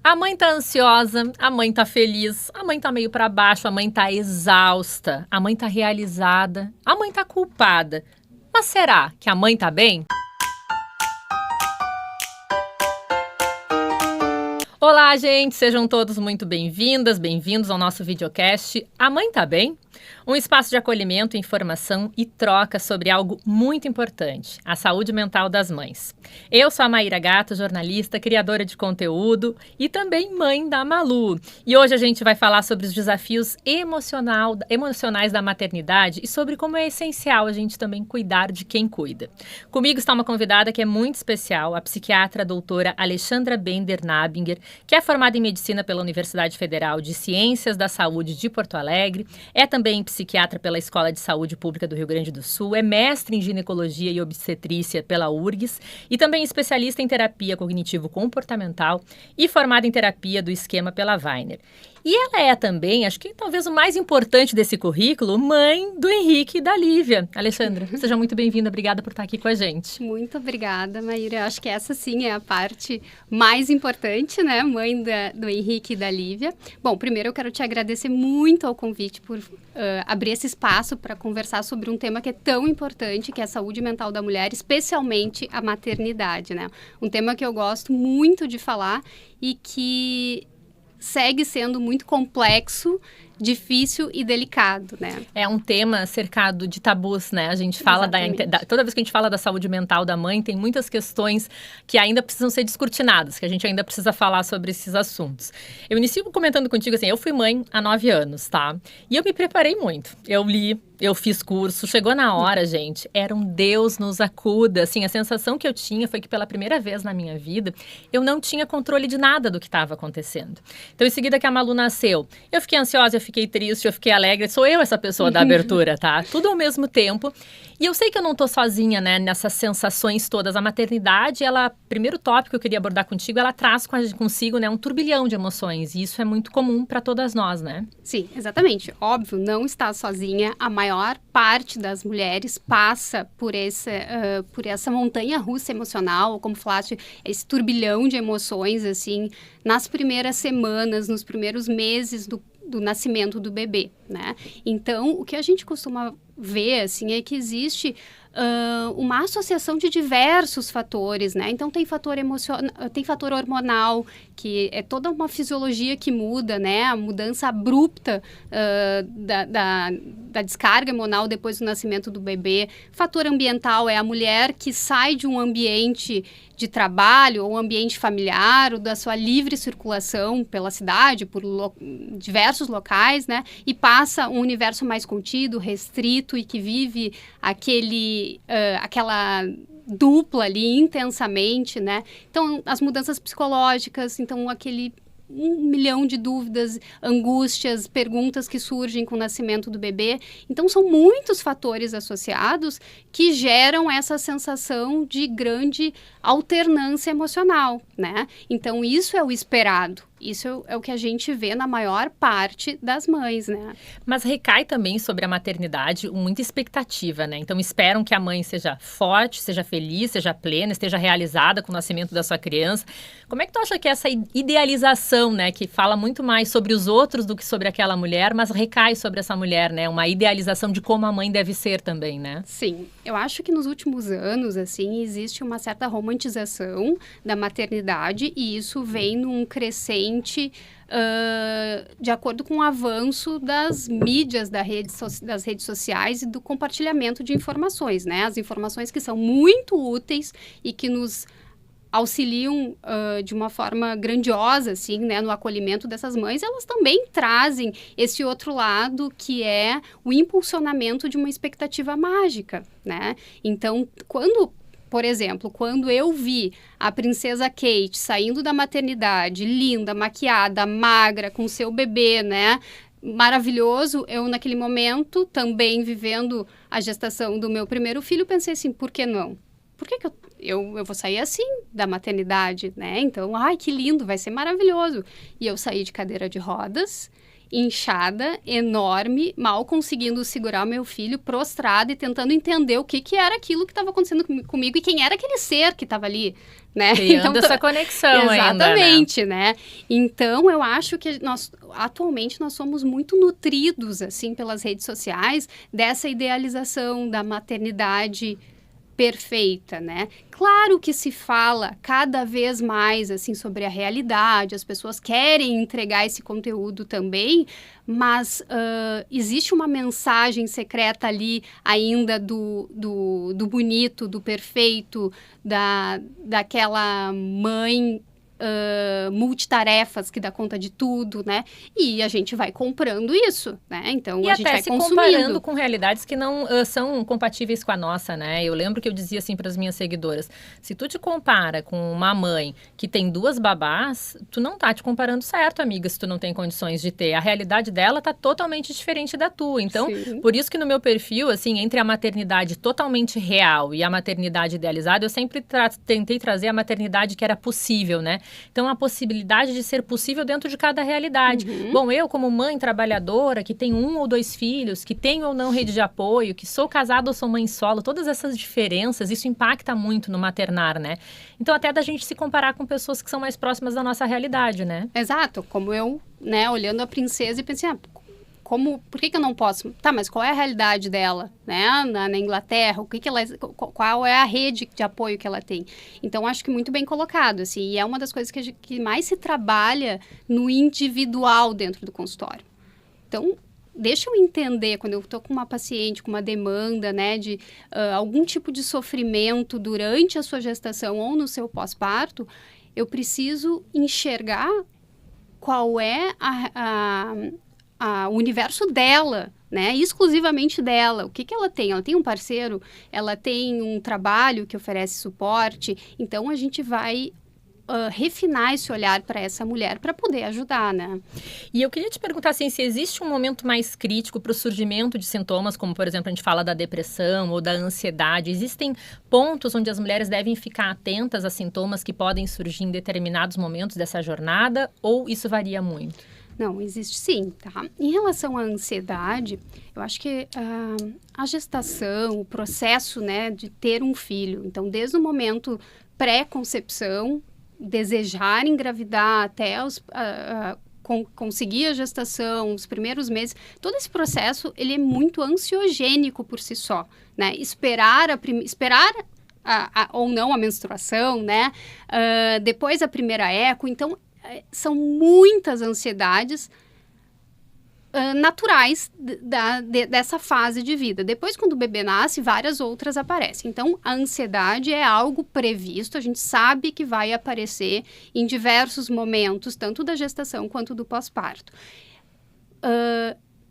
A mãe tá ansiosa, a mãe tá feliz, a mãe tá meio pra baixo, a mãe tá exausta, a mãe tá realizada, a mãe tá culpada. Mas será que a mãe tá bem? Olá, gente! Sejam todos muito bem-vindas, bem-vindos ao nosso videocast A Mãe Tá Bem? Um espaço de acolhimento, informação e troca sobre algo muito importante, a saúde mental das mães. Eu sou a Maíra Gato, jornalista, criadora de conteúdo e também mãe da Malu. E hoje a gente vai falar sobre os desafios emocionais da maternidade e sobre como é essencial a gente também cuidar de quem cuida. Comigo está uma convidada que é muito especial, a psiquiatra doutora Alexandra Bender-Nabinger, que é formada em medicina pela Universidade Federal de Ciências da Saúde de Porto Alegre, é também psiquiatra pela Escola de Saúde Pública do Rio Grande do Sul, é mestre em ginecologia e obstetrícia pela URGS e também especialista em terapia cognitivo-comportamental e formada em terapia do esquema pela Weiner. E ela é também, acho que talvez o mais importante desse currículo, mãe do Henrique e da Lívia. Alexandra, seja muito bem-vinda, obrigada por estar aqui com a gente. Muito obrigada, Maíra. Acho que essa sim é a parte mais importante, né? Mãe do Henrique e da Lívia. Bom, primeiro eu quero te agradecer muito ao convite por abrir esse espaço para conversar sobre um tema que é tão importante, que é a saúde mental da mulher, especialmente a maternidade, né? Um tema que eu gosto muito de falar e que segue sendo muito complexo, difícil e delicado, né? É um tema cercado de tabus, né? A gente fala toda vez que a gente fala da saúde mental da mãe, tem muitas questões que ainda precisam ser descortinadas, que a gente ainda precisa falar sobre esses assuntos. Eu inicio comentando contigo assim, eu fui mãe há 9 anos, tá? E eu me preparei muito. Eu li, eu fiz curso, chegou na hora, gente, era um Deus nos acuda, assim, a sensação que eu tinha foi que pela primeira vez na minha vida, eu não tinha controle de nada do que estava acontecendo. Então, em seguida que a Malu nasceu, eu fiquei ansiosa, eu fiquei triste, eu fiquei alegre, sou eu essa pessoa da abertura, tá? Tudo ao mesmo tempo. E eu sei que eu não tô sozinha, né, nessas sensações todas. A maternidade, primeiro tópico que eu queria abordar contigo, ela traz consigo, né, um turbilhão de emoções. E isso é muito comum para todas nós, né? Sim, exatamente. Óbvio, não está sozinha. A maior parte das mulheres passa por essa montanha-russa emocional, ou como falaste, esse turbilhão de emoções, assim, nas primeiras semanas, nos primeiros meses do nascimento do bebê, né? Então, o que a gente costuma ver, assim, é que existe uma associação de diversos fatores, né? Então, tem fator hormonal, que é toda uma fisiologia que muda, né? A mudança abrupta da descarga hormonal depois do nascimento do bebê. Fator ambiental é a mulher que sai de um ambiente de trabalho ou ambiente familiar ou da sua livre circulação pela cidade, por diversos locais, né? E passa um universo mais contido, restrito e que vive aquela dupla ali intensamente, né? Então, as mudanças psicológicas, então aquele 1 milhão de dúvidas, angústias, perguntas que surgem com o nascimento do bebê. Então, são muitos fatores associados que geram essa sensação de grande alternância emocional, né? Então, isso é o esperado. Isso é o que a gente vê na maior parte das mães, né? Mas recai também sobre a maternidade muita expectativa, né? Então esperam que a mãe seja forte, seja feliz, seja plena, esteja realizada com o nascimento da sua criança. Como é que tu acha que essa idealização, né? Que fala muito mais sobre os outros do que sobre aquela mulher, mas recai sobre essa mulher, né? Uma idealização de como a mãe deve ser também, né? Sim, eu acho que nos últimos anos, assim, existe uma certa romantização da maternidade e isso vem num crescente de acordo com o avanço das mídias, das redes sociais e do compartilhamento de informações, né? As informações que são muito úteis e que nos auxiliam de uma forma grandiosa, assim, né, no acolhimento dessas mães, elas também trazem esse outro lado que é o impulsionamento de uma expectativa mágica, né? Então, por exemplo, quando eu vi a princesa Kate saindo da maternidade, linda, maquiada, magra, com seu bebê, né? Maravilhoso, eu naquele momento, também vivendo a gestação do meu primeiro filho, pensei assim, por que não? Por que eu vou sair assim da maternidade, né? Então, ai, que lindo, vai ser maravilhoso. E eu saí de cadeira de rodas inchada, enorme, mal conseguindo segurar o meu filho, prostrada e tentando entender o que era aquilo que estava acontecendo comigo e quem era aquele ser que estava ali, né? Criando essa conexão exatamente, ainda, né? Então, eu acho que atualmente, nós somos muito nutridos, assim, pelas redes sociais, dessa idealização da maternidade perfeita, né? Claro que se fala cada vez mais, assim, sobre a realidade, as pessoas querem entregar esse conteúdo também, mas existe uma mensagem secreta ali ainda do bonito, do perfeito, daquela mãe multitarefas que dá conta de tudo, né? E a gente vai comprando isso, né? Então, e a gente vai até consumindo. se comparando com realidades que não são compatíveis com a nossa, né? Eu lembro que eu dizia assim para as minhas seguidoras, se tu te compara com uma mãe que tem 2 babás, tu não tá te comparando certo, amiga, se tu não tem condições de ter. A realidade dela tá totalmente diferente da tua. Então, Sim. por isso que no meu perfil, assim, entre a maternidade totalmente real e a maternidade idealizada, eu sempre tentei trazer a maternidade que era possível, né? Então, a possibilidade de ser possível dentro de cada realidade. Bom, eu como mãe trabalhadora, que tenho 1 ou 2 filhos, que tenho ou não rede de apoio, que sou casada ou sou mãe solo, todas essas diferenças, isso impacta muito no maternar, né? Então, até da gente se comparar com pessoas que são mais próximas da nossa realidade, né? Exato, como eu, né, olhando a princesa e pensei, por que eu não posso? Tá, mas qual é a realidade dela, né, na Inglaterra? Qual é a rede de apoio que ela tem? Então, acho que muito bem colocado, assim, e é uma das coisas que mais se trabalha no individual dentro do consultório. Então, deixa eu entender, quando eu estou com uma paciente com uma demanda, né, de algum tipo de sofrimento durante a sua gestação ou no seu pós-parto, eu preciso enxergar qual é o universo dela, né? Exclusivamente dela. O que ela tem? Ela tem um parceiro? Ela tem um trabalho que oferece suporte? Então, a gente vai refinar esse olhar para essa mulher para poder ajudar, né? E eu queria te perguntar assim, se existe um momento mais crítico para o surgimento de sintomas, como, por exemplo, a gente fala da depressão ou da ansiedade. Existem pontos onde as mulheres devem ficar atentas a sintomas que podem surgir em determinados momentos dessa jornada, ou isso varia muito? Não, existe sim, tá? Em relação à ansiedade, eu acho que a gestação, o processo, né, de ter um filho, então, desde o momento pré-concepção, desejar engravidar até conseguir a gestação, os primeiros meses, todo esse processo, ele é muito ansiogênico por si só, né? Esperar ou não a menstruação, né? Depois a primeira eco, então, são muitas ansiedades naturais dessa fase de vida. Depois, quando o bebê nasce, várias outras aparecem. Então, a ansiedade é algo previsto, a gente sabe que vai aparecer em diversos momentos, tanto da gestação quanto do pós-parto.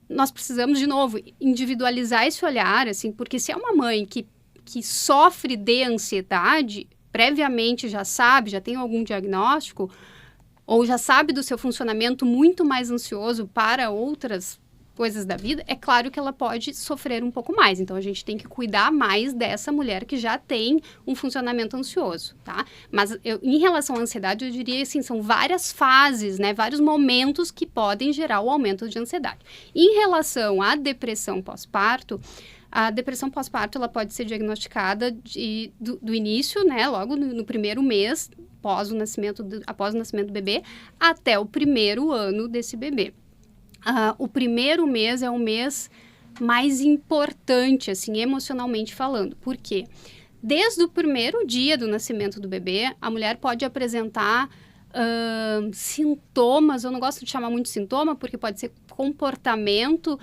Nós precisamos, de novo, individualizar esse olhar, assim, porque se é uma mãe que sofre de ansiedade, previamente já sabe, já tem algum diagnóstico, ou já sabe do seu funcionamento muito mais ansioso para outras coisas da vida, é claro que ela pode sofrer um pouco mais. Então, a gente tem que cuidar mais dessa mulher que já tem um funcionamento ansioso, tá? Mas, em relação à ansiedade, eu diria assim, são várias fases, né? Vários momentos que podem gerar o aumento de ansiedade. Em relação à depressão pós-parto, a depressão pós-parto, ela pode ser diagnosticada do início, né? Logo no primeiro mês, após o nascimento do bebê, até o primeiro ano desse bebê. O primeiro mês é o mês mais importante, assim, emocionalmente falando. Por quê? Desde o primeiro dia do nascimento do bebê, a mulher pode apresentar sintomas, eu não gosto de chamar muito sintoma, porque pode ser comportamento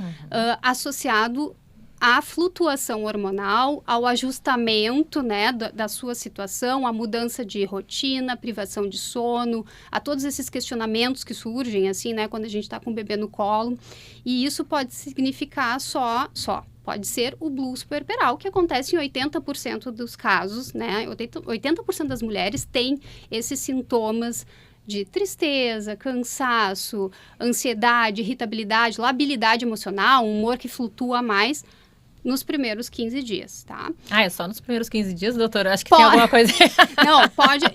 associado à flutuação hormonal, ao ajustamento, né, da sua situação, à mudança de rotina, privação de sono, a todos esses questionamentos que surgem, assim, né, quando a gente está com o bebê no colo. E isso pode significar pode ser o blues puerperal, que acontece em 80% dos casos, né, 80% das mulheres têm esses sintomas de tristeza, cansaço, ansiedade, irritabilidade, labilidade emocional, um humor que flutua mais nos primeiros 15 dias, tá? É só nos primeiros 15 dias, doutora? Acho que tem alguma coisa... Não, pode...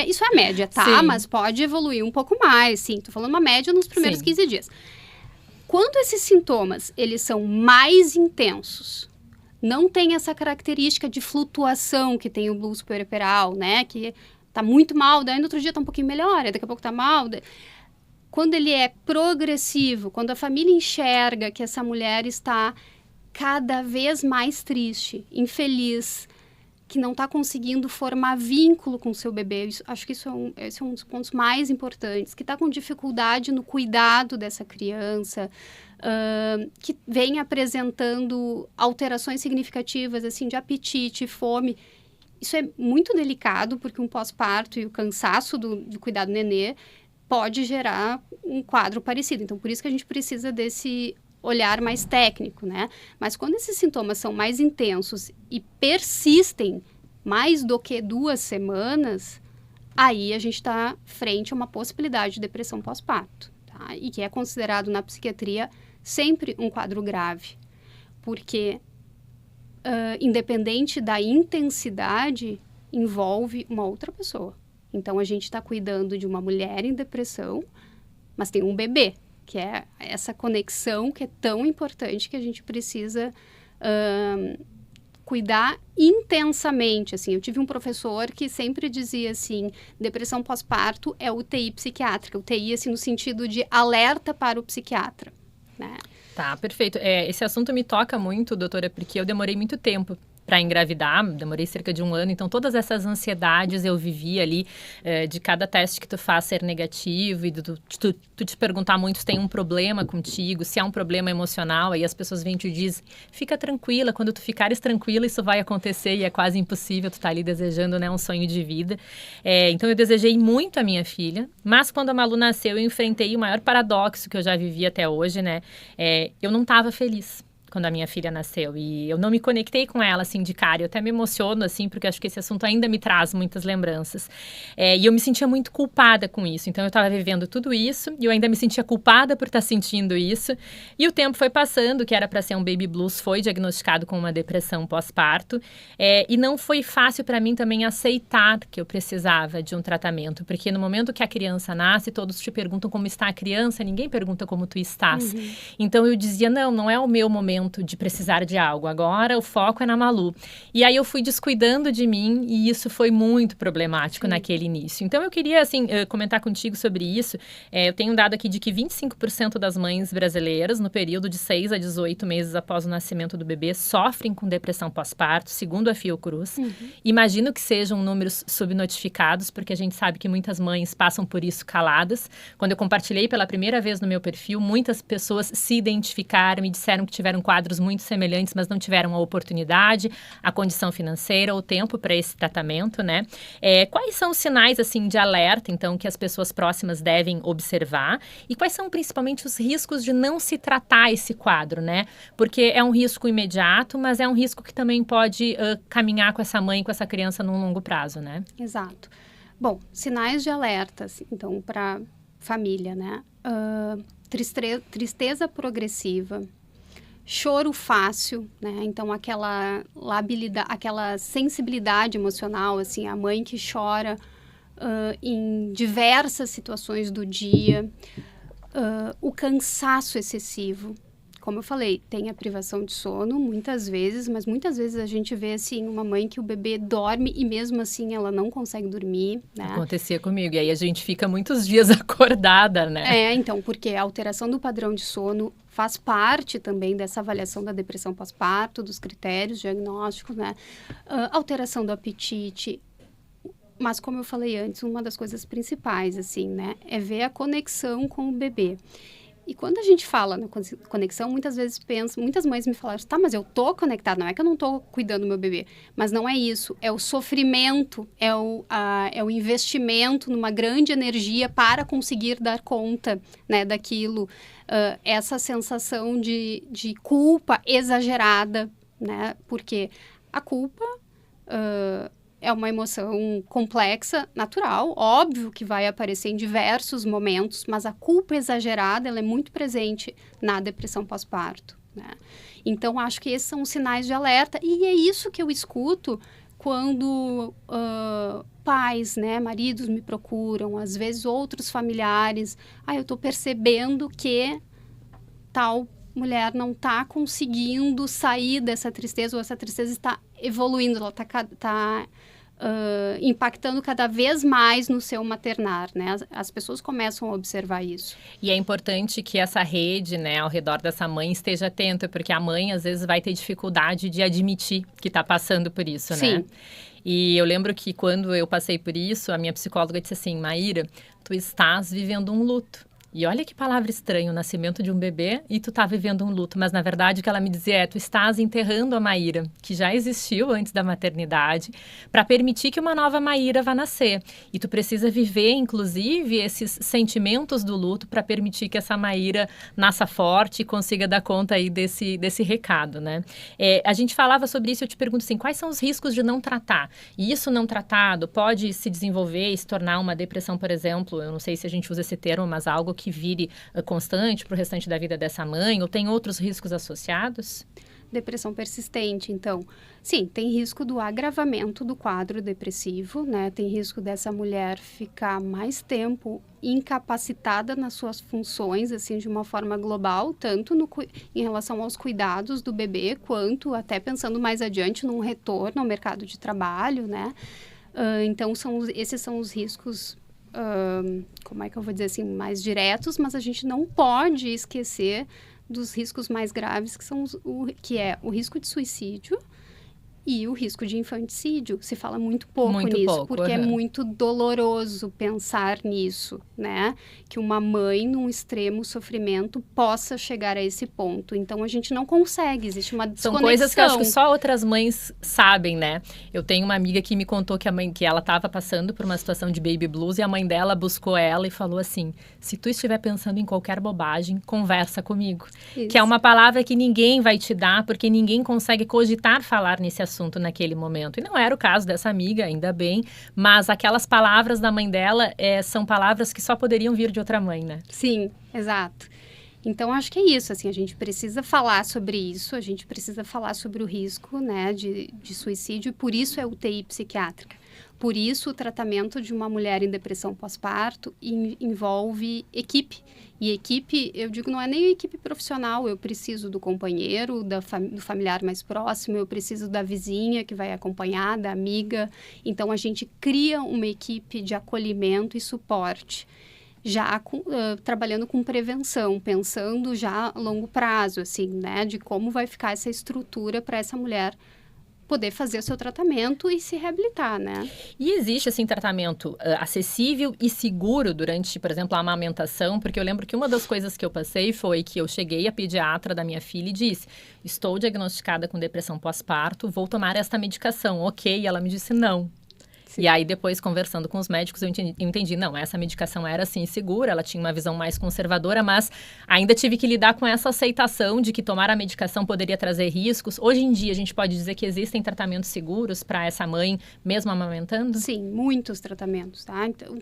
isso é média, tá? Sim. Mas pode evoluir um pouco mais, sim. Tô falando uma média nos primeiros 15 dias. Quando esses sintomas, eles são mais intensos, não tem essa característica de flutuação que tem o blues puerperal, né? Que tá muito mal, daí no outro dia tá um pouquinho melhor, daqui a pouco tá mal. Quando ele é progressivo, quando a família enxerga que essa mulher está cada vez mais triste, infeliz, que não está conseguindo formar vínculo com o seu bebê, acho que esse é um dos pontos mais importantes, que está com dificuldade no cuidado dessa criança, que vem apresentando alterações significativas, assim, de apetite, fome. Isso é muito delicado, porque um pós-parto e o cansaço do cuidado do nenê pode gerar um quadro parecido. Então, por isso que a gente precisa desse olhar mais técnico, né? Mas quando esses sintomas são mais intensos e persistem mais do que 2 semanas, aí a gente está frente a uma possibilidade de depressão pós-parto, tá? E que é considerado na psiquiatria sempre um quadro grave, porque independente da intensidade, envolve uma outra pessoa. Então, a gente está cuidando de uma mulher em depressão, mas tem um bebê, que é essa conexão que é tão importante que a gente precisa cuidar intensamente. Assim, eu tive um professor que sempre dizia assim, depressão pós-parto é UTI psiquiátrica, UTI assim, no sentido de alerta para o psiquiatra, né? Tá, perfeito. Esse assunto me toca muito, doutora, porque eu demorei muito tempo para engravidar, demorei cerca de 1 ano, então todas essas ansiedades eu vivi ali, de cada teste que tu faz ser negativo, e tu te perguntar muito se tem um problema contigo, se há um problema emocional, aí as pessoas vêm e te dizem, fica tranquila, quando tu ficares tranquila isso vai acontecer, e é quase impossível, tu tá ali desejando, né, um sonho de vida. Então eu desejei muito a minha filha, mas quando a Malu nasceu eu enfrentei o maior paradoxo que eu já vivi até hoje, né, eu não estava feliz quando a minha filha nasceu, e eu não me conectei com ela, assim, de cara. Eu até me emociono, assim, porque acho que esse assunto ainda me traz muitas lembranças. E eu me sentia muito culpada com isso. Então, eu estava vivendo tudo isso, e eu ainda me sentia culpada por estar sentindo isso. E o tempo foi passando, que era para ser um baby blues, foi diagnosticado com uma depressão pós-parto. E não foi fácil para mim também aceitar que eu precisava de um tratamento, porque no momento que a criança nasce, todos te perguntam como está a criança, ninguém pergunta como tu estás. Uhum. Então, eu dizia, não é o meu momento de precisar de algo, agora o foco é na Malu. E aí eu fui descuidando de mim e isso foi muito problemático naquele início. Então eu queria, assim, comentar contigo sobre isso. Eu tenho um dado aqui de que 25% das mães brasileiras, no período de 6 a 18 meses após o nascimento do bebê, sofrem com depressão pós-parto, segundo a Fiocruz. Uhum. Imagino que sejam números subnotificados, porque a gente sabe que muitas mães passam por isso caladas. Quando eu compartilhei pela primeira vez no meu perfil, muitas pessoas se identificaram, me disseram que tiveram quadros muito semelhantes, mas não tiveram a oportunidade, a condição financeira, o tempo para esse tratamento, né? Quais são os sinais, assim, de alerta, então, que as pessoas próximas devem observar? E quais são, principalmente, os riscos de não se tratar esse quadro, né? Porque é um risco imediato, mas é um risco que também pode caminhar com essa mãe, com essa criança num longo prazo, né? Exato. Bom, sinais de alerta, assim, então, para família, né? Tristeza progressiva, choro fácil, né? Então, aquela labilidade, aquela sensibilidade emocional, assim, a mãe que chora em diversas situações do dia, o cansaço excessivo. Como eu falei, tem a privação de sono, muitas vezes, mas muitas vezes a gente vê, assim, uma mãe que o bebê dorme e mesmo assim ela não consegue dormir, né? Acontecia comigo, e aí a gente fica muitos dias acordada, né? Então, porque a alteração do padrão de sono faz parte também dessa avaliação da depressão pós-parto, dos critérios diagnósticos, né? Alteração do apetite. Mas, como eu falei antes, uma das coisas principais, assim, né? É ver a conexão com o bebê. E quando a gente fala na conexão, muitas vezes muitas mães me falaram, tá, mas eu tô conectada, não é que eu não tô cuidando do meu bebê. Mas não é isso, é o sofrimento, é o investimento numa grande energia para conseguir dar conta, né, daquilo. Essa sensação de culpa exagerada, né, porque a culpa é uma emoção complexa, natural, óbvio que vai aparecer em diversos momentos, mas a culpa exagerada, ela é muito presente na depressão pós-parto, né? Então, acho que esses são os sinais de alerta, e é isso que eu escuto quando pais, né, maridos me procuram, às vezes outros familiares, eu estou percebendo que tal mulher não está conseguindo sair dessa tristeza, ou essa tristeza está evoluindo, ela está impactando cada vez mais no seu maternar, né? As pessoas começam a observar isso. E é importante que essa rede, né, ao redor dessa mãe esteja atenta, porque a mãe, às vezes, vai ter dificuldade de admitir que está passando por isso, Sim. né? E eu lembro que quando eu passei por isso, a minha psicóloga disse assim, Maíra, tu estás vivendo um luto. E olha que palavra estranha, o nascimento de um bebê e tu tá vivendo um luto. Mas, na verdade, o que ela me dizia é, tu estás enterrando a Maíra, que já existiu antes da maternidade, para permitir que uma nova Maíra vá nascer. E tu precisa viver, inclusive, esses sentimentos do luto para permitir que essa Maíra nasça forte e consiga dar conta aí desse recado, né? A gente falava sobre isso, eu te pergunto assim, quais são os riscos de não tratar? E isso não tratado pode se desenvolver e se tornar uma depressão, por exemplo, eu não sei se a gente usa esse termo, mas algo que vire constante para o restante da vida dessa mãe? Ou tem outros riscos associados? Depressão persistente, então, sim, tem risco do agravamento do quadro depressivo, né? Tem risco dessa mulher ficar mais tempo incapacitada nas suas funções, assim, de uma forma global, tanto em relação aos cuidados do bebê, quanto até pensando mais adiante num retorno ao mercado de trabalho, né? Então, esses são os riscos como é que eu vou dizer assim, mais diretos, mas a gente não pode esquecer dos riscos mais graves, que é o risco de suicídio e o risco de infanticídio. Se fala muito pouco nisso, porque é muito doloroso pensar nisso, né? Que uma mãe, num extremo sofrimento, possa chegar a esse ponto. Então, a gente não consegue, existe uma desconexão. São coisas que eu acho que só outras mães sabem, né? Eu tenho uma amiga que me contou que ela estava passando por uma situação de baby blues e a mãe dela buscou ela e falou assim, se tu estiver pensando em qualquer bobagem, conversa comigo. Isso. Que é uma palavra que ninguém vai te dar, porque ninguém consegue cogitar falar nesse assunto naquele momento. E não era o caso dessa amiga, ainda bem, mas aquelas palavras da mãe dela são palavras que só poderiam vir de outra mãe, né? Sim, exato. Então, acho que é isso, assim, a gente precisa falar sobre isso, a gente precisa falar sobre o risco, né, de suicídio, e por isso é UTI psiquiátrica. Por isso, o tratamento de uma mulher em depressão pós-parto envolve equipe. E equipe, eu digo, não é nem equipe profissional, eu preciso do companheiro, do familiar mais próximo, eu preciso da vizinha que vai acompanhar, da amiga. Então, a gente cria uma equipe de acolhimento e suporte, já trabalhando com prevenção, pensando já a longo prazo, assim, né, de como vai ficar essa estrutura para essa mulher poder fazer o seu tratamento e se reabilitar, né? E existe, assim, tratamento acessível e seguro durante, por exemplo, a amamentação? Porque eu lembro que uma das coisas que eu passei foi que eu cheguei à pediatra da minha filha e disse, estou diagnosticada com depressão pós-parto, vou tomar esta medicação, ok? E ela me disse não. Sim. E aí, depois, conversando com os médicos, eu entendi, não, essa medicação era, sim, segura, ela tinha uma visão mais conservadora, mas ainda tive que lidar com essa aceitação de que tomar a medicação poderia trazer riscos. Hoje em dia, a gente pode dizer que existem tratamentos seguros para essa mãe, mesmo amamentando? Sim, muitos tratamentos, tá? Então,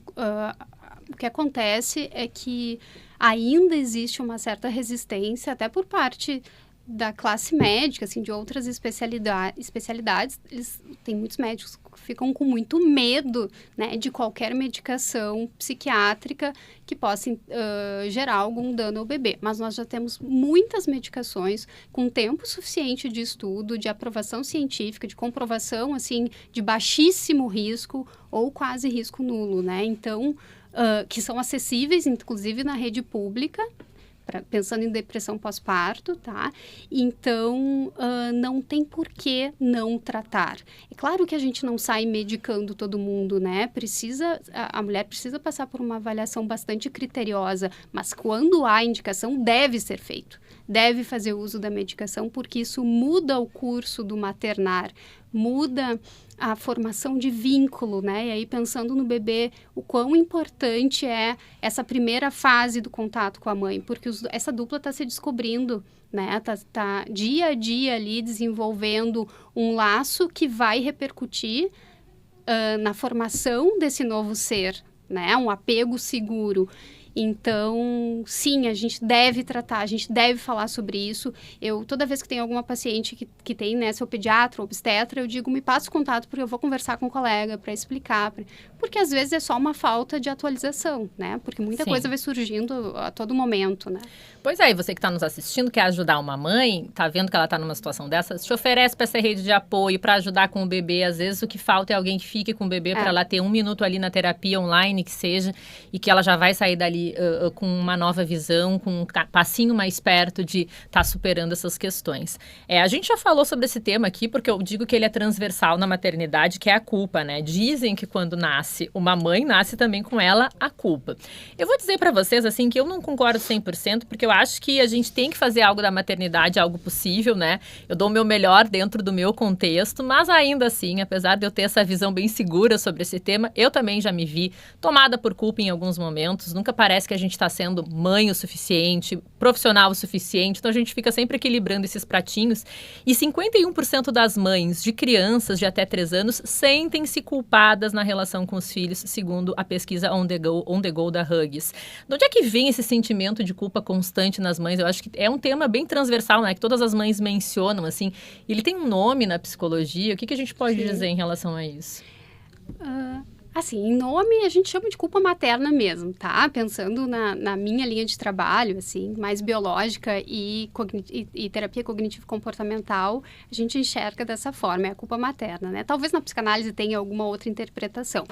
o que acontece é que ainda existe uma certa resistência, até por parte da classe médica, assim, de outras especialidades, tem muitos médicos que ficam com muito medo, né, de qualquer medicação psiquiátrica que possa gerar algum dano ao bebê. Mas nós já temos muitas medicações com tempo suficiente de estudo, de aprovação científica, de comprovação, assim, de baixíssimo risco ou quase risco nulo, né? Então, que são acessíveis, inclusive, na rede pública, pensando em depressão pós-parto, tá? Então, não tem por que não tratar. É claro que a gente não sai medicando todo mundo, né? A mulher precisa passar por uma avaliação bastante criteriosa, mas quando há indicação, deve ser feito. Deve fazer uso da medicação, porque isso muda o curso do maternar, muda a formação de vínculo, né? E aí, pensando no bebê, o quão importante é essa primeira fase do contato com a mãe, porque essa dupla está se descobrindo, né? Tá dia a dia ali desenvolvendo um laço que vai repercutir na formação desse novo ser, né? Um apego seguro. Então, sim, a gente deve tratar, a gente deve falar sobre isso. Toda vez que tem alguma paciente que tem, né, seu pediatra ou obstetra, eu digo, me passa o contato, porque eu vou conversar com o colega para explicar, porque às vezes é só uma falta de atualização, né? Porque muita coisa vai surgindo a todo momento, né? Pois é, e você que está nos assistindo, quer ajudar uma mãe, tá vendo que ela está numa situação dessa, se oferece para essa rede de apoio, para ajudar com o bebê. Às vezes o que falta é alguém que fique com o bebê para ela ter 1 minuto ali na terapia online, que seja, e que ela já vai sair dali com uma nova visão, com um passinho mais perto de estar superando essas questões. A gente já falou sobre esse tema aqui, porque eu digo que ele é transversal na maternidade, que é a culpa, né? Dizem que quando nasce uma mãe, nasce também com ela a culpa. Eu vou dizer para vocês, assim, que eu não concordo 100%, porque eu acho que a gente tem que fazer algo da maternidade, algo possível, né? Eu dou o meu melhor dentro do meu contexto, mas ainda assim, apesar de eu ter essa visão bem segura sobre esse tema, eu também já me vi tomada por culpa em alguns momentos. Nunca parece que a gente está sendo mãe o suficiente, profissional o suficiente, então a gente fica sempre equilibrando esses pratinhos. E 51% das mães de crianças de até 3 anos sentem-se culpadas na relação com os filhos, segundo a pesquisa On The Go da Huggies. De onde é que vem esse sentimento de culpa constante nas mães? Eu acho que é um tema bem transversal, né? Que todas as mães mencionam, assim. Ele tem um nome na psicologia. O que a gente pode dizer em relação a isso? Assim, em nome a gente chama de culpa materna mesmo, tá? Pensando na minha linha de trabalho, assim, mais biológica e terapia cognitivo-comportamental, a gente enxerga dessa forma, é a culpa materna, né? Talvez na psicanálise tenha alguma outra interpretação.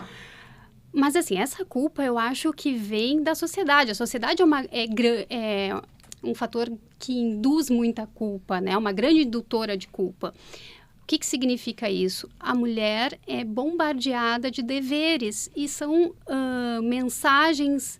Mas, assim, essa culpa eu acho que vem da sociedade. A sociedade é um fator que induz muita culpa, né? Uma grande indutora de culpa. O que significa isso? A mulher é bombardeada de deveres e são mensagens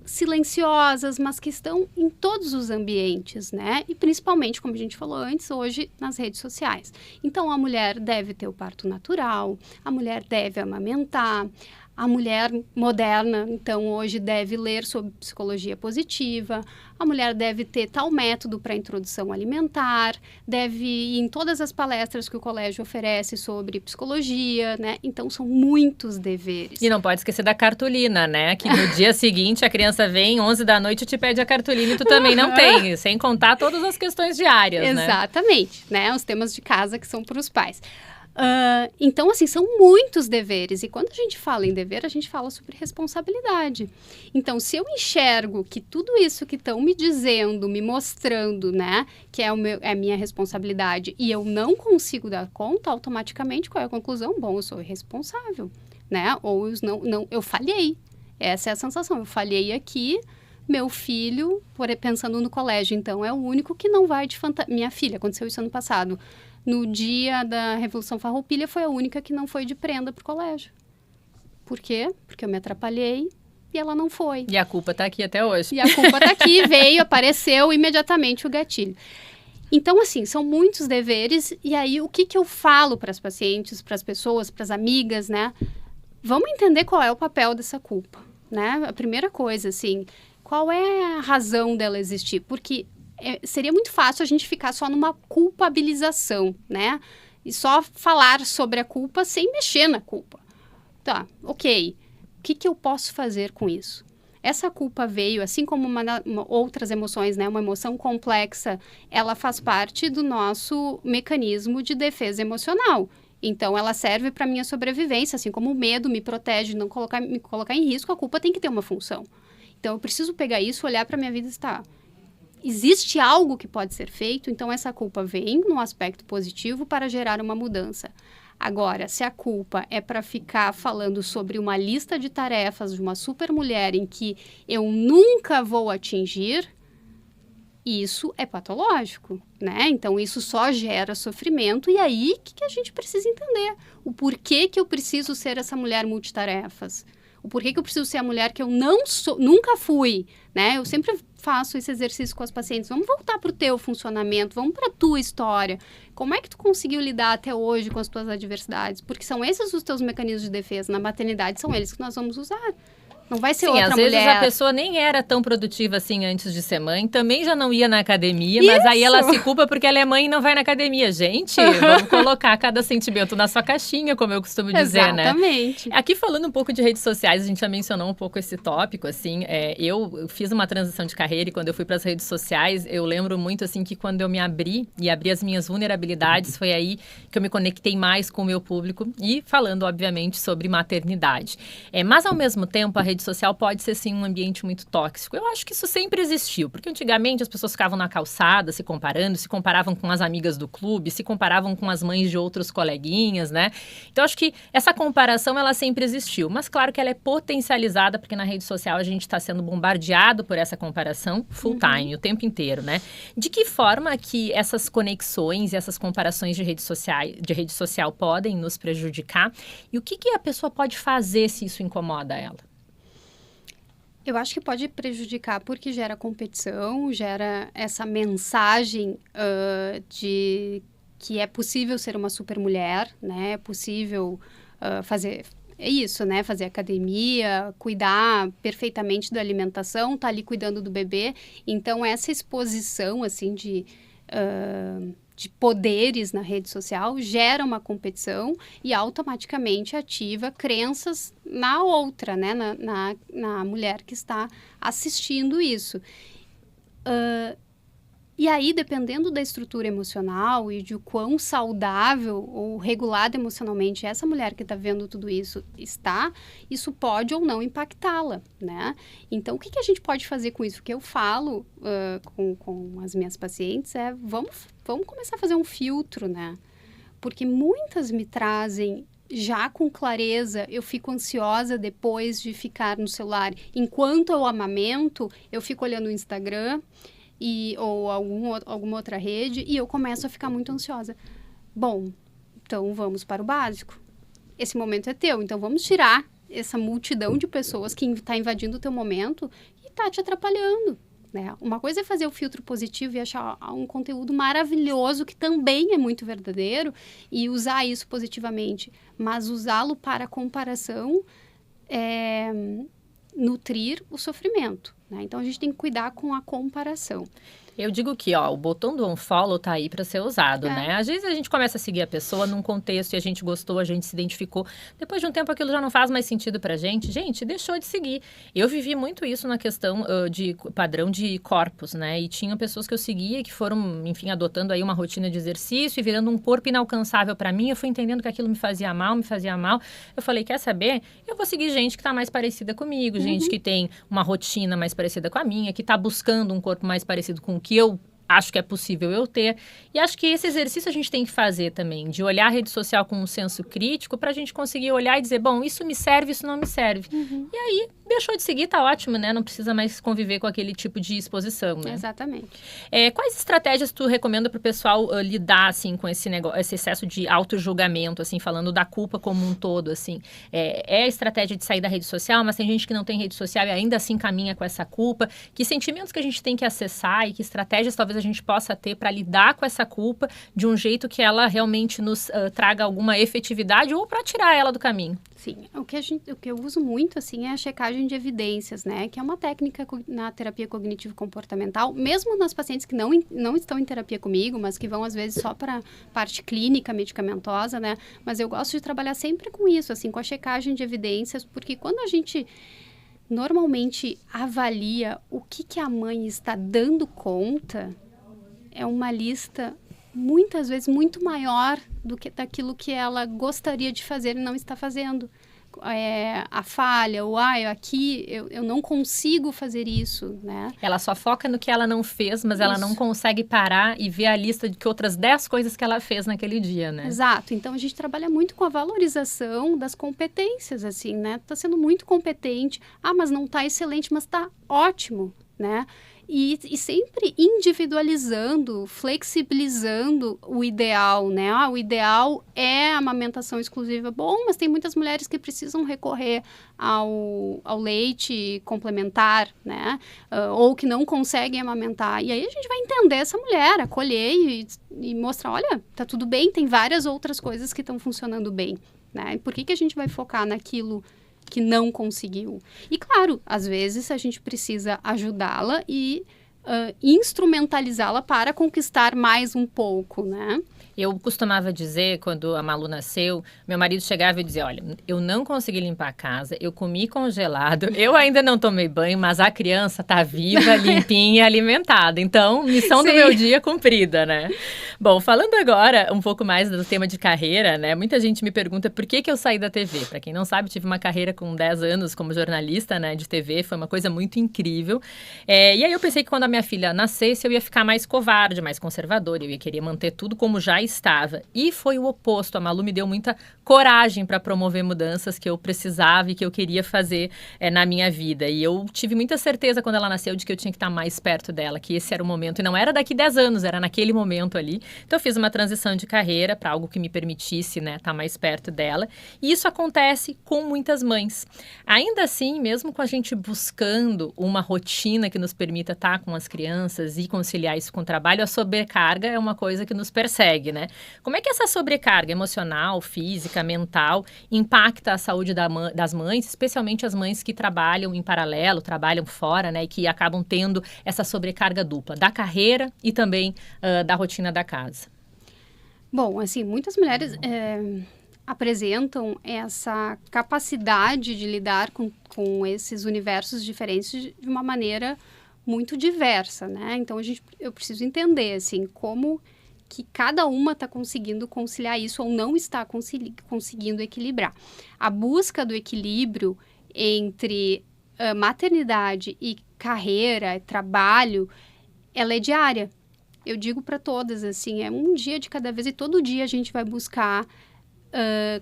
silenciosas, mas que estão em todos os ambientes, né? E principalmente, como a gente falou antes, hoje nas redes sociais. Então, a mulher deve ter o parto natural, a mulher deve amamentar, a mulher moderna, então, hoje deve ler sobre psicologia positiva, a mulher deve ter tal método para introdução alimentar, deve ir em todas as palestras que o colégio oferece sobre psicologia, né? Então, são muitos deveres. E não pode esquecer da cartolina, né? Que no dia seguinte a criança vem, 11 da noite, e te pede a cartolina e tu também não tem, sem contar todas as questões diárias, né? Exatamente, né? Os temas de casa que são para os pais. Então, assim, são muitos deveres. E quando a gente fala em dever, a gente fala sobre responsabilidade. Então, se eu enxergo que tudo isso que estão me dizendo, me mostrando, né, que é a minha responsabilidade, e eu não consigo dar conta, automaticamente, qual é a conclusão? Bom, eu sou irresponsável, né? Ou eu falhei. Essa é a sensação. Eu falhei aqui. Meu filho, pensando no colégio, então, é o único que não vai de fantasia. Minha filha, aconteceu isso ano passado. No dia da Revolução Farroupilha, foi a única que não foi de prenda pro colégio. Por quê? Porque eu me atrapalhei e ela não foi. E a culpa tá aqui até hoje. E a culpa tá aqui, veio, apareceu imediatamente o gatilho. Então, assim, são muitos deveres. E aí, o que eu falo para as pacientes, para as pessoas, para as amigas, né? Vamos entender qual é o papel dessa culpa, né? A primeira coisa, assim, qual é a razão dela existir? Porque seria muito fácil a gente ficar só numa culpabilização, né? E só falar sobre a culpa sem mexer na culpa. Tá, ok. O que eu posso fazer com isso? Essa culpa veio, assim como outras emoções, né? Uma emoção complexa, ela faz parte do nosso mecanismo de defesa emocional. Então, ela serve para minha sobrevivência, assim como o medo me protege de não me colocar em risco, a culpa tem que ter uma função. Então, eu preciso pegar isso, olhar para a minha vida e estar... Existe algo que pode ser feito, então essa culpa vem num aspecto positivo para gerar uma mudança. Agora, se a culpa é para ficar falando sobre uma lista de tarefas de uma supermulher em que eu nunca vou atingir, isso é patológico, né? Então, isso só gera sofrimento. E aí, o que a gente precisa entender? O porquê que eu preciso ser essa mulher multitarefas? O porquê que eu preciso ser a mulher que eu nunca fui, né? Eu sempre faço esse exercício com as pacientes. Vamos voltar para o teu funcionamento, vamos para a tua história. Como é que tu conseguiu lidar até hoje com as tuas adversidades? Porque são esses os teus mecanismos de defesa. Na maternidade, são eles que nós vamos usar. Não vai ser Sim, outra às mulher. vezes a pessoa nem era tão produtiva assim antes de ser mãe, também já não ia na academia, mas aí ela se culpa porque ela é mãe e não vai na academia. Gente, vamos colocar cada sentimento na sua caixinha, como eu costumo dizer, né? Exatamente. Aqui falando um pouco de redes sociais, a gente já mencionou um pouco esse tópico, assim, eu fiz uma transição de carreira e quando eu fui para as redes sociais, eu lembro muito, assim, que quando eu me abri e abri as minhas vulnerabilidades, foi aí que eu me conectei mais com o meu público e falando, obviamente, sobre maternidade. Mas, ao mesmo tempo, a rede social pode ser, sim, um ambiente muito tóxico. Eu acho que isso sempre existiu, porque antigamente as pessoas ficavam na calçada se comparando, se comparavam com as amigas do clube, se comparavam com as mães de outros coleguinhas, né? Então, acho que essa comparação, ela sempre existiu, mas claro que ela é potencializada, porque na rede social a gente está sendo bombardeado por essa comparação full time, o tempo inteiro, né? De que forma que essas conexões e essas comparações de rede social podem nos prejudicar? E o que a pessoa pode fazer se isso incomoda ela? Eu acho que pode prejudicar porque gera competição, gera essa mensagem de que é possível ser uma supermulher, né? É possível fazer... É isso, né? Fazer academia, cuidar perfeitamente da alimentação, tá ali cuidando do bebê. Então, essa exposição, assim, de poderes na rede social gera uma competição e automaticamente ativa crenças na outra, né? Na mulher que está assistindo isso. E aí, dependendo da estrutura emocional e de quão saudável ou regulada emocionalmente essa mulher que está vendo tudo isso está, isso pode ou não impactá-la, né? Então, o que a gente pode fazer com isso? O que eu falo com as minhas pacientes é, vamos começar a fazer um filtro, né? Porque muitas me trazem já com clareza, eu fico ansiosa depois de ficar no celular. Enquanto eu amamento, eu fico olhando o Instagram ou alguma outra rede, e eu começo a ficar muito ansiosa. Bom, então vamos para o básico. Esse momento é teu, então vamos tirar essa multidão de pessoas que está invadindo o teu momento e está te atrapalhando, né? Uma coisa é fazer o filtro positivo e achar um conteúdo maravilhoso que também é muito verdadeiro e usar isso positivamente, mas usá-lo para comparação nutrir o sofrimento, né? Então, a gente tem que cuidar com a comparação. Eu digo que, o botão do unfollow tá aí para ser usado, né? Às vezes a gente começa a seguir a pessoa num contexto e a gente gostou, a gente se identificou. Depois de um tempo aquilo já não faz mais sentido pra gente. Gente, deixou de seguir. Eu vivi muito isso na questão de padrão de corpos, né? E tinha pessoas que eu seguia que foram, enfim, adotando aí uma rotina de exercício e virando um corpo inalcançável para mim. Eu fui entendendo que aquilo me fazia mal. Eu falei, quer saber? Eu vou seguir gente que tá mais parecida comigo, gente que tem uma rotina mais parecida com a minha, que tá buscando um corpo mais parecido com o que eu acho que é possível eu ter. E acho que esse exercício a gente tem que fazer também, de olhar a rede social com um senso crítico para a gente conseguir olhar e dizer, bom, isso me serve, isso não me serve. E aí, deixou de seguir, tá ótimo, né? Não precisa mais conviver com aquele tipo de exposição, né? Exatamente. Quais estratégias tu recomenda para o pessoal lidar, assim, com esse negócio, esse excesso de auto-julgamento, assim, falando da culpa como um todo, assim? É a estratégia de sair da rede social, mas tem gente que não tem rede social e ainda assim caminha com essa culpa. Que sentimentos que a gente tem que acessar e que estratégias talvez a gente possa ter para lidar com essa culpa de um jeito que ela realmente nos traga alguma efetividade ou para tirar ela do caminho? Sim, o que eu uso muito, assim, é a checagem de evidências, né? Que é uma técnica na terapia cognitivo-comportamental, mesmo nas pacientes que não estão em terapia comigo, mas que vão, às vezes, só para parte clínica, medicamentosa, né? Mas eu gosto de trabalhar sempre com isso, assim, com a checagem de evidências, porque quando a gente normalmente avalia o que a mãe está dando conta, é uma lista muitas vezes muito maior do que daquilo que ela gostaria de fazer e não está fazendo. A falha, aqui eu não consigo fazer isso, né? Ela só foca no que ela não fez, mas ela não consegue parar e ver a lista de que outras 10 coisas que ela fez naquele dia, né? Exato. Então, a gente trabalha muito com a valorização das competências, assim, né? Tá sendo muito competente. Mas não tá excelente, mas tá ótimo, né? E sempre individualizando, flexibilizando o ideal, né? O ideal é a amamentação exclusiva. Bom, mas tem muitas mulheres que precisam recorrer ao leite complementar, né? Ou que não conseguem amamentar. E aí a gente vai entender essa mulher, acolher e mostrar, olha, tá tudo bem, tem várias outras coisas que estão funcionando bem, né? E por que a gente vai focar naquilo que não conseguiu. E claro, às vezes a gente precisa ajudá-la e instrumentalizá-la para conquistar mais um pouco, né? Eu costumava dizer, quando a Malu nasceu, meu marido chegava e dizia, olha, eu não consegui limpar a casa, eu comi congelado, eu ainda não tomei banho, mas a criança tá viva, limpinha e alimentada. Então, missão do meu dia cumprida, né? Bom, falando agora um pouco mais do tema de carreira, né? Muita gente me pergunta por que eu saí da TV. Para quem não sabe, tive uma carreira com 10 anos como jornalista, né, de TV, foi uma coisa muito incrível. E aí eu pensei que quando a minha filha nascesse, eu ia ficar mais covarde, mais conservadora, eu ia querer manter tudo como já estava. E foi o oposto. A Malu me deu muita coragem para promover mudanças que eu precisava e que eu queria fazer na minha vida. E eu tive muita certeza quando ela nasceu de que eu tinha que estar mais perto dela, que esse era o momento. E não era daqui 10 anos, era naquele momento ali. Então eu fiz uma transição de carreira para algo que me permitisse, né, estar mais perto dela. E isso acontece com muitas mães. Ainda assim, mesmo com a gente buscando uma rotina que nos permita estar com as crianças e conciliar isso com o trabalho, a sobrecarga é uma coisa que nos persegue, né? Como é que essa sobrecarga emocional, física, mental impacta a saúde das mães, especialmente as mães que trabalham em paralelo, trabalham fora, né? E que acabam tendo essa sobrecarga dupla da carreira e também da rotina da casa? Bom, assim, muitas mulheres apresentam essa capacidade de lidar com esses universos diferentes de uma maneira muito diversa, né? Então, eu preciso entender, assim, como que cada uma está conseguindo conciliar isso ou não está conseguindo equilibrar. A busca do equilíbrio entre maternidade e carreira, trabalho, ela é diária. Eu digo para todas, assim, é um dia de cada vez e todo dia a gente vai buscar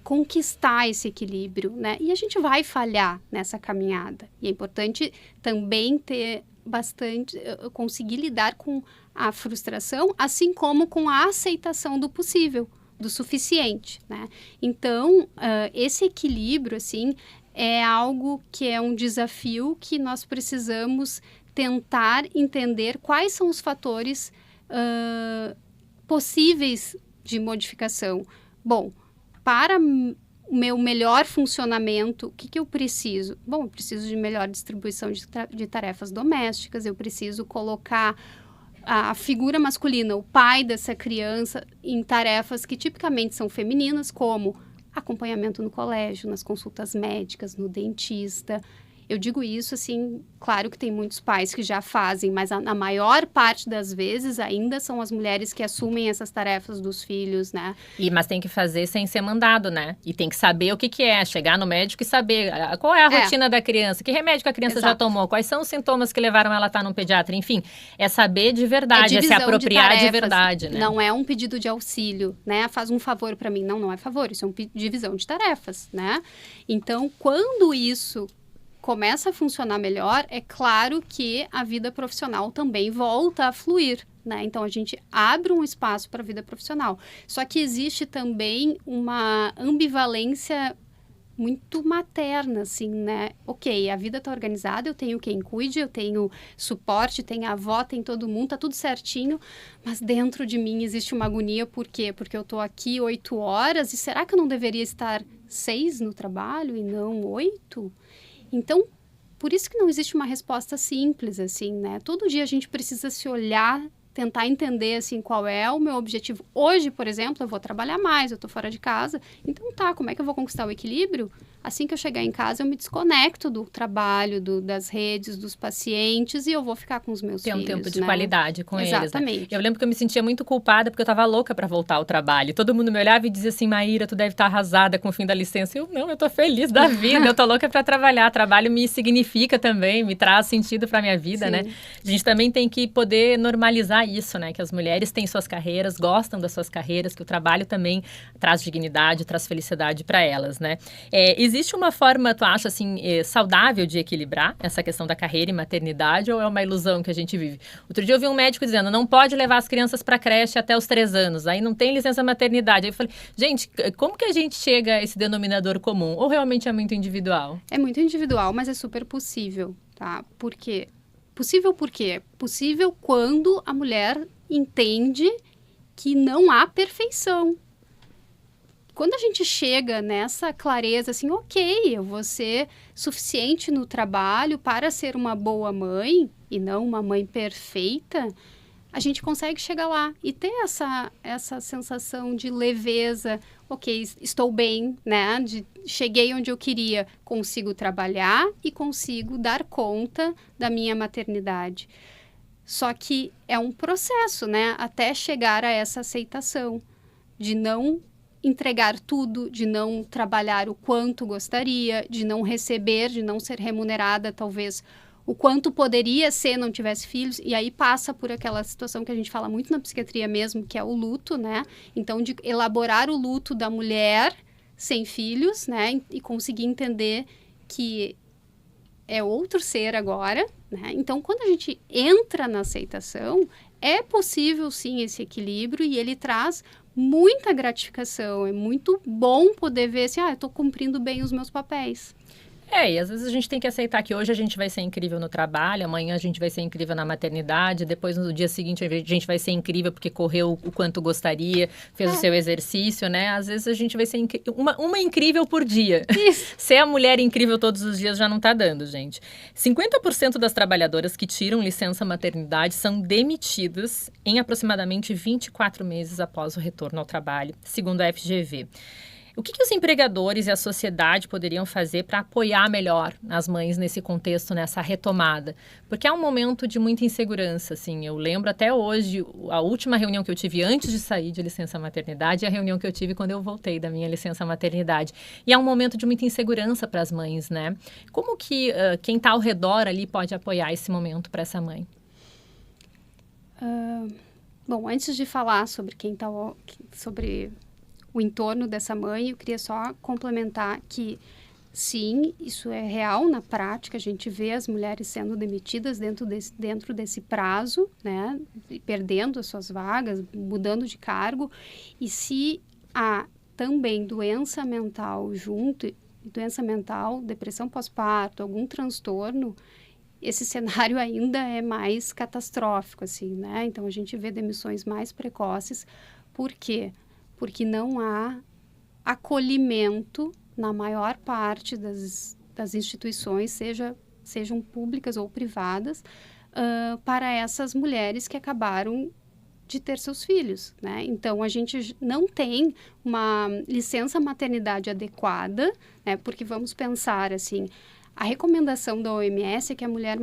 conquistar esse equilíbrio, né? E a gente vai falhar nessa caminhada. E é importante também ter conseguir lidar com a frustração, assim como com a aceitação do possível, do suficiente, né? Então, esse equilíbrio, assim, é algo que é um desafio que nós precisamos tentar entender quais são os fatores possíveis de modificação. Bom, para o meu melhor funcionamento, o que eu preciso? Bom, eu preciso de melhor distribuição de tarefas domésticas, eu preciso colocar a figura masculina, o pai dessa criança, em tarefas que tipicamente são femininas, como acompanhamento no colégio, nas consultas médicas, no dentista. Eu digo isso, assim, claro que tem muitos pais que já fazem, mas a maior parte das vezes ainda são as mulheres que assumem essas tarefas dos filhos, né? Mas tem que fazer sem ser mandado, né? E tem que saber o que é, chegar no médico e saber qual é a rotina da criança, que remédio que a criança já tomou, quais são os sintomas que levaram ela a estar num pediatra, enfim, é saber de verdade, é se apropriar de verdade, né? Não é um pedido de auxílio, né? Faz um favor para mim. Não é favor, isso é uma divisão de tarefas, né? Então, quando isso começa a funcionar melhor, é claro que a vida profissional também volta a fluir, né? Então, a gente abre um espaço para a vida profissional. Só que existe também uma ambivalência muito materna, assim, né? Ok, a vida está organizada, eu tenho quem cuide, eu tenho suporte, tem a avó, tem todo mundo, tá tudo certinho, mas dentro de mim existe uma agonia, por quê? Porque eu tô aqui 8 horas e será que eu não deveria estar 6 no trabalho e não 8? Então, por isso que não existe uma resposta simples, assim, né? Todo dia a gente precisa se olhar, tentar entender, assim, qual é o meu objetivo. Hoje, por exemplo, eu vou trabalhar mais, eu tô fora de casa. Então, como é que eu vou conquistar o equilíbrio? Assim que eu chegar em casa, eu me desconecto do trabalho, das redes, dos pacientes e eu vou ficar com os meus filhos, Ter um tempo de né? qualidade com eles, né? Exatamente. Eu lembro que eu me sentia muito culpada porque eu tava louca para voltar ao trabalho. Todo mundo me olhava e dizia assim, Maíra, tu deve estar arrasada com o fim da licença. Eu tô feliz da vida, eu tô louca para trabalhar. Trabalho me significa também, me traz sentido para minha vida, Sim. né? A gente também tem que poder normalizar isso, né? Que as mulheres têm suas carreiras, gostam das suas carreiras, que o trabalho também traz dignidade, traz felicidade para elas, né? Existe uma forma, tu acha, assim, saudável de equilibrar essa questão da carreira e maternidade ou é uma ilusão que a gente vive? Outro dia eu vi um médico dizendo, não pode levar as crianças para creche até os 3 anos, aí não tem licença maternidade. Aí eu falei, gente, como que a gente chega a esse denominador comum? Ou realmente é muito individual? É muito individual, mas é super possível, tá? Por quê? Possível por quê? Possível quando a mulher entende que não há perfeição. quando a gente chega nessa clareza, assim, ok, eu vou ser suficiente no trabalho para ser uma boa mãe e não uma mãe perfeita, a gente consegue chegar lá e ter essa sensação de leveza, ok, estou bem, né? Cheguei onde eu queria, consigo trabalhar e consigo dar conta da minha maternidade. Só que é um processo, né? Até chegar a essa aceitação de não entregar tudo, de não trabalhar o quanto gostaria, de não receber, de não ser remunerada, talvez o quanto poderia ser não tivesse filhos, e aí passa por aquela situação que a gente fala muito na psiquiatria mesmo, que é o luto, né? Então, de elaborar o luto da mulher sem filhos, né? E conseguir entender que é outro ser agora, né? Então, quando a gente entra na aceitação, é possível, sim, esse equilíbrio, e ele traz muita gratificação. É muito bom poder ver assim, eu estou cumprindo bem os meus papéis. E às vezes a gente tem que aceitar que hoje a gente vai ser incrível no trabalho, amanhã a gente vai ser incrível na maternidade, depois no dia seguinte a gente vai ser incrível porque correu o quanto gostaria, fez o seu exercício, né? Às vezes a gente vai ser uma incrível por dia. Isso. Ser a mulher incrível todos os dias já não tá dando, gente. 50% das trabalhadoras que tiram licença maternidade são demitidas em aproximadamente 24 meses após o retorno ao trabalho, segundo a FGV. O que os empregadores e a sociedade poderiam fazer para apoiar melhor as mães nesse contexto, nessa retomada? Porque é um momento de muita insegurança, assim. Eu lembro até hoje, a última reunião que eu tive antes de sair de licença maternidade e a reunião que eu tive quando eu voltei da minha licença maternidade. E é um momento de muita insegurança para as mães, né? Como que quem está ao redor ali pode apoiar esse momento para essa mãe? Bom, antes de falar sobre sobre o entorno dessa mãe, eu queria só complementar que, sim, isso é real na prática, a gente vê as mulheres sendo demitidas dentro desse prazo, né, perdendo as suas vagas, mudando de cargo, e se há também doença mental junto, doença mental, depressão pós-parto, algum transtorno, esse cenário ainda é mais catastrófico, assim, né, então a gente vê demissões mais precoces. Por quê? Porque não há acolhimento na maior parte das instituições, sejam públicas ou privadas, para essas mulheres que acabaram de ter seus filhos, né? Então, a gente não tem uma licença maternidade adequada, né? Porque vamos pensar assim, a recomendação da OMS é que a mulher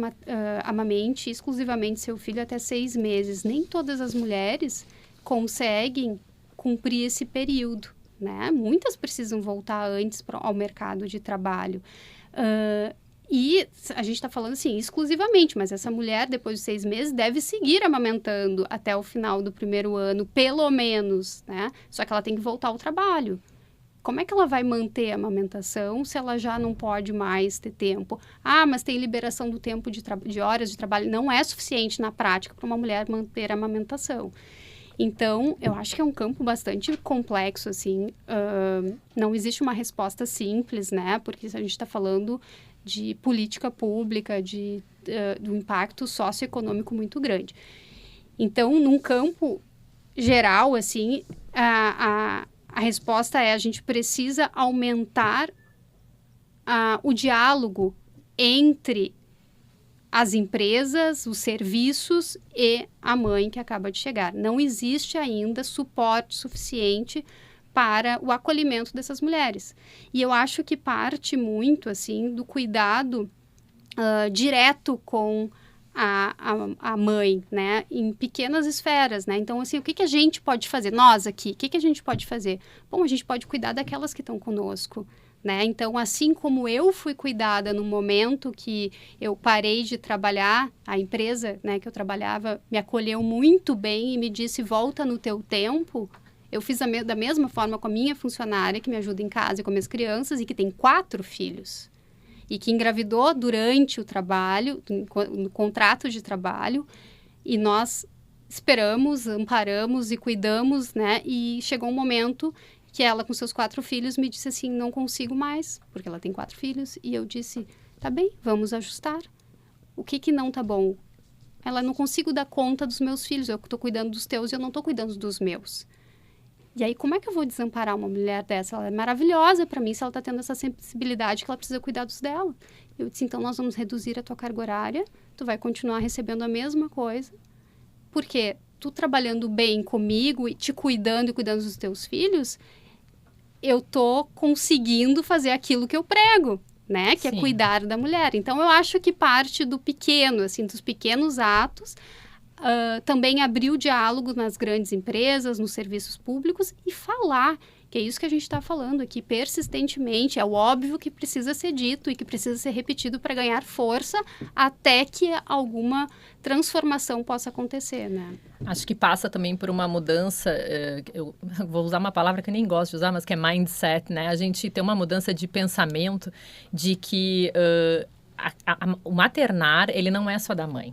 amamente exclusivamente seu filho até 6 meses. Nem todas as mulheres conseguem cumprir esse período, né? Muitas precisam voltar antes ao mercado de trabalho. E a gente está falando assim, exclusivamente, mas essa mulher, depois de 6 meses, deve seguir amamentando até o final do primeiro ano, pelo menos, né? Só que ela tem que voltar ao trabalho. Como é que ela vai manter a amamentação se ela já não pode mais ter tempo? Mas tem liberação do tempo de horas de trabalho. Não é suficiente na prática para uma mulher manter a amamentação. Então, eu acho que é um campo bastante complexo, assim, não existe uma resposta simples, né, porque a gente está falando de política pública, do impacto socioeconômico muito grande. Então, num campo geral, assim, a resposta é: a gente precisa aumentar o diálogo entre as empresas, os serviços e a mãe que acaba de chegar. Não existe ainda suporte suficiente para o acolhimento dessas mulheres. E eu acho que parte muito, assim, do cuidado direto com a mãe, né? Em pequenas esferas, né? Então, assim, o que a gente pode fazer? Nós aqui, o que a gente pode fazer? Bom, a gente pode cuidar daquelas que estão conosco, né? Então, assim como eu fui cuidada no momento que eu parei de trabalhar, a empresa, né, que eu trabalhava me acolheu muito bem e me disse: volta no teu tempo. Eu fiz da mesma forma com a minha funcionária, que me ajuda em casa e com minhas crianças, e que tem 4 filhos. E que engravidou durante o trabalho, no contrato de trabalho, e nós esperamos, amparamos e cuidamos, né? E chegou um momento que ela, com seus 4 filhos, me disse assim: não consigo mais, porque ela tem 4 filhos. E eu disse: tá bem, vamos ajustar. O que não tá bom? Ela: não consigo dar conta dos meus filhos, eu estou cuidando dos teus e eu não estou cuidando dos meus. E aí, como é que eu vou desamparar uma mulher dessa? Ela é maravilhosa para mim se ela está tendo essa sensibilidade que ela precisa cuidar dos dela. Eu disse, então nós vamos reduzir a tua carga horária, tu vai continuar recebendo a mesma coisa, porque tu trabalhando bem comigo e te cuidando e cuidando dos teus filhos, eu tô conseguindo fazer aquilo que eu prego, né? Que Sim. é cuidar da mulher. Então, eu acho que parte do pequeno, assim, dos pequenos atos, também abrir o diálogo nas grandes empresas, nos serviços públicos e falar, que é isso que a gente está falando aqui, persistentemente, é o óbvio que precisa ser dito e que precisa ser repetido para ganhar força até que alguma transformação possa acontecer, né? Acho que passa também por uma mudança, eu vou usar uma palavra que eu nem gosto de usar, mas que é mindset, né? A gente tem uma mudança de pensamento de que o maternar, ele não é só da mãe.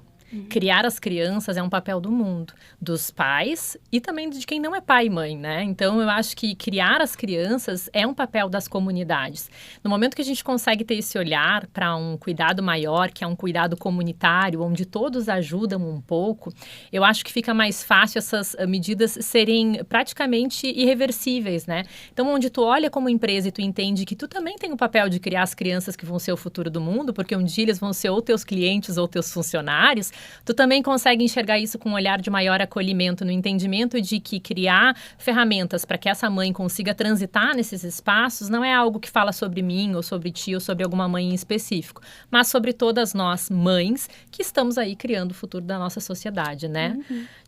Criar as crianças é um papel do mundo, dos pais e também de quem não é pai e mãe, né? Então, eu acho que criar as crianças é um papel das comunidades. No momento que a gente consegue ter esse olhar para um cuidado maior, que é um cuidado comunitário, onde todos ajudam um pouco, eu acho que fica mais fácil essas medidas serem praticamente irreversíveis, né? Então, onde tu olha como empresa e tu entende que tu também tem o papel de criar as crianças que vão ser o futuro do mundo, porque um dia eles vão ser ou teus clientes ou teus funcionários, tu também consegue enxergar isso com um olhar de maior acolhimento, no entendimento de que criar ferramentas para que essa mãe consiga transitar nesses espaços não é algo que fala sobre mim, ou sobre ti, ou sobre alguma mãe em específico, mas sobre todas nós, mães, que estamos aí criando o futuro da nossa sociedade, né?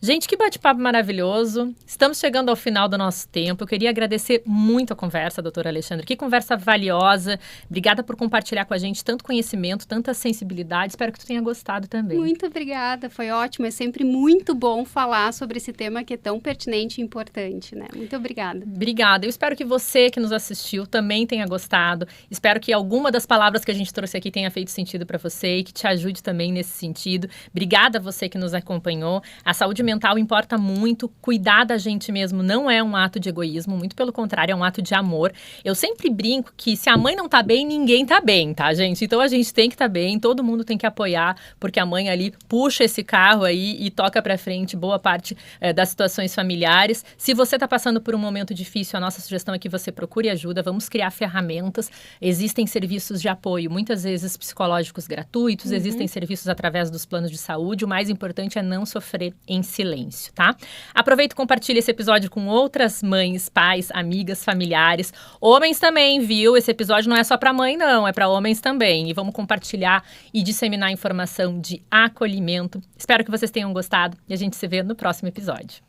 Gente, que bate-papo maravilhoso. Estamos chegando ao final do nosso tempo. Eu queria agradecer muito a conversa, doutora Alexandra. Que conversa valiosa. Obrigada por compartilhar com a gente tanto conhecimento, tanta sensibilidade. Espero que tu tenha gostado também. Muito obrigada, foi ótimo. É sempre muito bom falar sobre esse tema que é tão pertinente e importante, né? Muito obrigada. Obrigada. Eu espero que você que nos assistiu também tenha gostado. Espero que alguma das palavras que a gente trouxe aqui tenha feito sentido para você e que te ajude também nesse sentido. Obrigada a você que nos acompanhou. A saúde mental importa muito. Cuidar da gente mesmo não é um ato de egoísmo, muito pelo contrário, é um ato de amor. Eu sempre brinco que se a mãe não tá bem, ninguém tá bem, tá, gente? Então a gente tem que estar bem, todo mundo tem que apoiar, porque a mãe ali puxa esse carro aí e toca para frente boa parte das situações familiares. Se você está passando por um momento difícil, a nossa sugestão é que você procure ajuda. Vamos criar ferramentas. Existem serviços de apoio, muitas vezes psicológicos gratuitos, existem serviços através dos planos de saúde. O mais importante é não sofrer em silêncio, tá? Aproveita e compartilha esse episódio com outras mães, pais, amigas, familiares. Homens também, viu? Esse episódio não é só para mãe, não, é para homens também. E vamos compartilhar e disseminar informação de acolhimento. Espero que vocês tenham gostado e a gente se vê no próximo episódio.